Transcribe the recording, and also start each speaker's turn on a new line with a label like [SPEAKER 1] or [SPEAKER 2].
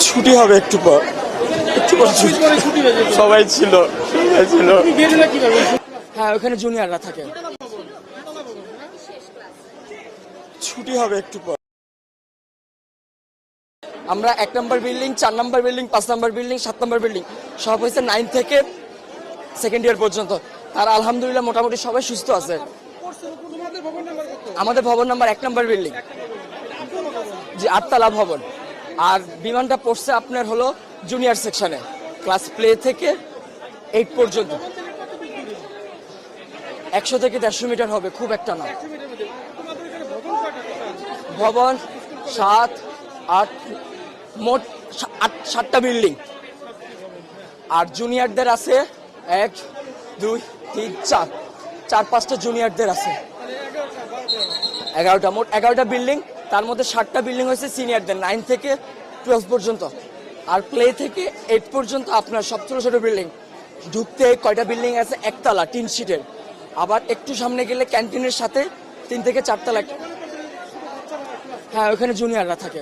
[SPEAKER 1] ছুটি হবে একটু পর, একটু পর সবাই ছিল। হ্যাঁ, ওখানে জুনিয়ররা থাকে। ছুটি হবে একটু পর। আমরা 1 নম্বর বিল্ডিং, 4 নম্বর বিল্ডিং, 5 নম্বর বিল্ডিং, 7 নম্বর বিল্ডিং সব হয়েছে 9 থেকে সেকেন্ড ইয়ার পর্যন্ত। আর আলহামদুলিল্লাহ মোটামুটি সবাই সুস্থ আছে। আমাদের ভবন নাম্বার 1 নম্বর বিল্ডিং, জি 8তলা ভবন। আর বিমানটা পড়ছে আপনার হলো জুনিয়র সেকশনে, ক্লাস প্লে থেকে 8 পর্যন্ত। 100 থেকে 150 মিটার হবে, খুব একটা না। ভবন 7, 8, মোট 7টা বিল্ডিং। আর জুনিয়রদের আছে 1, 2, 3, 4-5টা জুনিয়রদের আছে। 11টা, মোট 11টা বিল্ডিং। তার মধ্যে 7টা বিল্ডিং হয়েছে সিনিয়রদের, 9 থেকে 12 পর্যন্ত। আর প্লে থেকে 8 পর্যন্ত আপনার সব ছোট ছোট বিল্ডিং। ঢুকতে কয়টা বিল্ডিং আছে, 1তলা টিন শিটের। আবার একটু সামনে গেলে ক্যান্টিনের সাথে 3 থেকে 4 তলা। হ্যাঁ, ওখানে জুনিয়ররা থাকে।